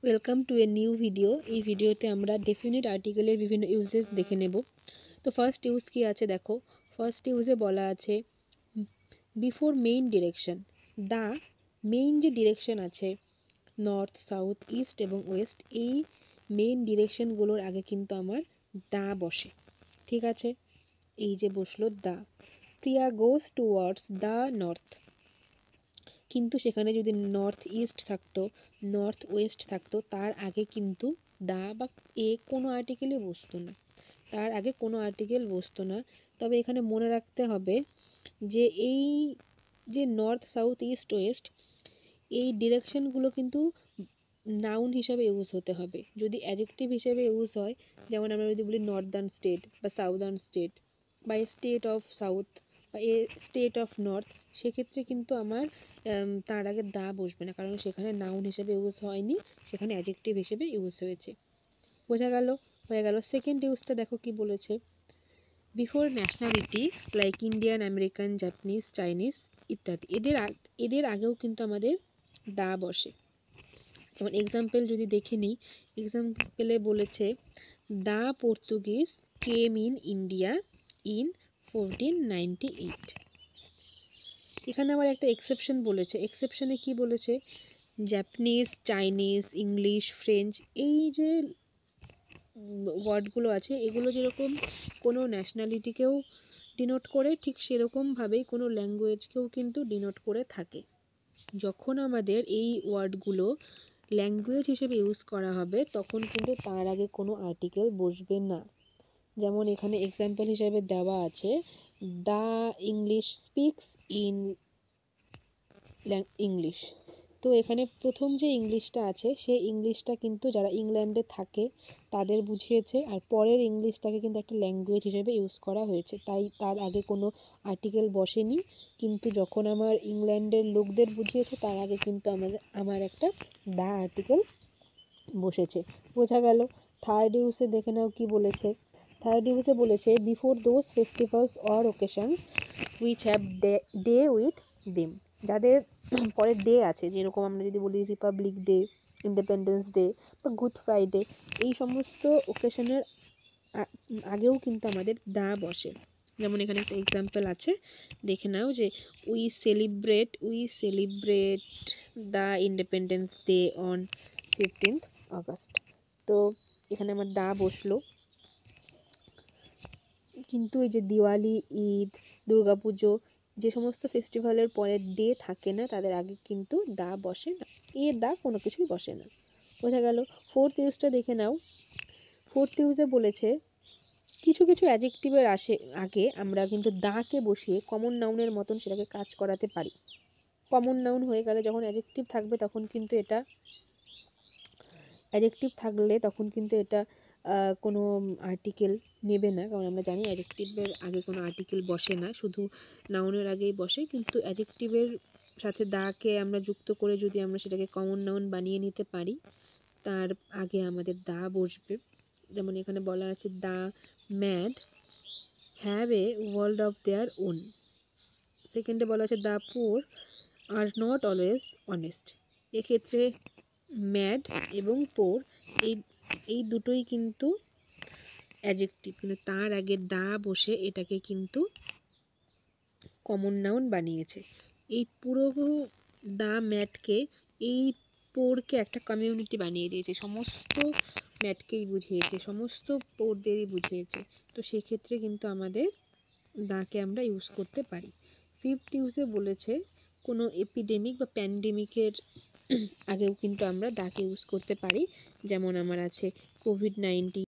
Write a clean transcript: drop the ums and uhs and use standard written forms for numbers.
Welcome to a new video. এই ভিডিওতে আমরা ডেফিনিট আর্টিকেলের বিভিন্ন ইউজেস দেখে নেব। তো ফার্স্ট ইউজ কি আছে দেখো। ফার্স্ট ইউজে বলা আছে before main direction. The main যে ডিরেকশন আছে নর্থ, সাউথ, ইস্ট এবং ওয়েস্ট, এই মেইন ডিরেকশনগুলোর আগে কিন্তু আমার দা বসে। ঠিক আছে, এই যে বসলো দা। প্রিয়া গোজ টুয়ার্ডস দ্য নর্থ, কিন্তু সেখানে যদি নর্থ ইস্ট থাকতো, নর্থ ওয়েস্ট থাকতো, তার আগে কিন্তু দা বা এ কোনো আর্টিকেলই বসতো না, তার আগে কোনো আর্টিকেল বসতো না। তবে এখানে মনে রাখতে হবে যে এই যে নর্থ, সাউথ, ইস্ট, ওয়েস্ট, এই ডিরেকশনগুলো কিন্তু নাউন হিসাবে ইউজ হতে হবে। যদি অ্যাডজেক্টিভ হিসেবে ইউজ হয়, যেমন আমরা যদি বলি নর্দার্ন স্টেট বা সাউদার্ন স্টেট বা এ স্টেট অফ সাউথ বা এ স্টেট অফ নর্থ, সেক্ষেত্রে কিন্তু আমার তার আগে দা বসবে না, কারণ সেখানে নাউন হিসেবে ইউজ হয়নি, সেখানে অ্যাডজেক্টিভ হিসেবে ইউজ হয়েছে। বোঝা গেল? হয়ে গেল। সেকেন্ড ইউজটা দেখো কি বলেছে, before nationality like Indian, American, Japanese, Chinese ইত্যাদি, এদের আগেও কিন্তু আমাদের দা বসে। যেমন এক্সাম্পল যদি দেখে নিই, এক্সাম্পলে বলেছে the Portuguese came in India in 1498। এখানে আবার একটা এক্সেপশন বলেছে। এক্সেপশনে কি বলেছে, জাপানিজ, চাইনিজ, ইংলিশ, ফ্রেঞ্চ, এই যে ওয়ার্ডগুলো আছে, এগুলো যেরকম কোনো ন্যাশনালিটিকেও ডিনোট করে, ঠিক সেরকমভাবেই কোনো ল্যাঙ্গুয়েজকেও কিন্তু ডিনোট করে থাকে। যখন আমাদের এই ওয়ার্ডগুলো ল্যাঙ্গুয়েজ হিসেবে ইউজ করা হবে, তখন কিন্তু তার আগে কোনো আর্টিকেল বসবে না। যেমন এখানে এক্সাম্পল হিসেবে দেওয়া আছে the English speaks in English. তো এখানে প্রথম যে ইংলিশটা আছে, সেই ইংলিশটা কিন্তু যারা ইংল্যান্ডে থাকে তাদের বুঝিয়েছে, আর পরের ইংলিশটাকে কিন্তু একটা ল্যাঙ্গুয়েজ হিসেবে ইউজ করা হয়েছে, তাই তার আগে কোনো আর্টিকেল বসেনি। কিন্তু যখন আমার ইংল্যান্ডের লোকদের বুঝিয়েছে, তার আগে কিন্তু আমার একটা দা আর্টিকেল বসেছে। বোঝা গেল। থার্ড ইউজে দেখে নাও কি বলেছে। থার্ড ইউজে বলেছে before those festivals or occasions which have day with them. যাদের পরে ডে আছে, যেরকম আমরা যদি বলি রিপাবলিক ডে, ইন্ডিপেন্ডেন্স ডে বা গুড ফ্রাইডে, এই সমস্ত ওকেশনের আগেও কিন্তু আমাদের দা বসে। যেমন এখানে একটা এক্সাম্পল আছে, দেখে নাও যে we celebrate the independence day on 15th August. তো এখানে আমার দা বসলো। কিন্তু এই যে দিওয়ালি, ঈদ, দুর্গাপুজো, যে সমস্ত ফেস্টিভ্যালের পরে ডে থাকে না, তাদের আগে কিন্তু দা বসে না, দা কোনো কিছুই বসে না। বোঝা গেল। ফোর্থ ইউজটা দেখে নাও। ফোর্থ ইউজে বলেছে কিছু কিছু অ্যাডজেক্টিভের আগে আমরা কিন্তু দাকে বসিয়ে কমন নাউনের মতন সেটাকে কাজ করাতে পারি। কমন নাউন হয়ে গেলে যখন অ্যাডজেক্টিভ থাকবে, তখন কিন্তু এটা কোনো আর্টিকেল নেবে না, কারণ আমরা জানি অ্যাডজেক্টিভের আগে কোনো আর্টিকেল বসে না, শুধু নাউনের আগেই বসে। কিন্তু অ্যাডজেক্টিভের সাথে দাকে আমরা যুক্ত করে যদি আমরা সেটাকে কমন নাউন বানিয়ে নিতে পারি, তার আগে আমাদের দা বসবে। যেমন এখানে বলা আছে the mad have a world of their own. সেকেন্ডে বলা আছে the poor are not always honest. এক্ষেত্রে ম্যাড এবং পোর এই দুটোই কিন্তু অ্যাডজেক্টিভ, কিন্তু তার আগে দা বসে এটাকে কিন্তু কমন নাউন বানিয়েছে। এই পুরো দা ম্যাটকে, এই পোরকে একটা কমিউনিটি বানিয়ে দিয়েছে, সমস্ত ম্যাটকেই বুঝিয়েছে, সমস্ত পোরদেরই বুঝিয়েছে। তো সেক্ষেত্রে কিন্তু আমাদের দাকে আমরা ইউজ করতে পারি। ফিফথ ইউজে বলেছে কোনো এপিডেমিক বা প্যান্ডেমিকের আগেও কিন্তু আমরা দাকে ইউজ করতে পারি। যেমন আমার আছে কোভিড-19,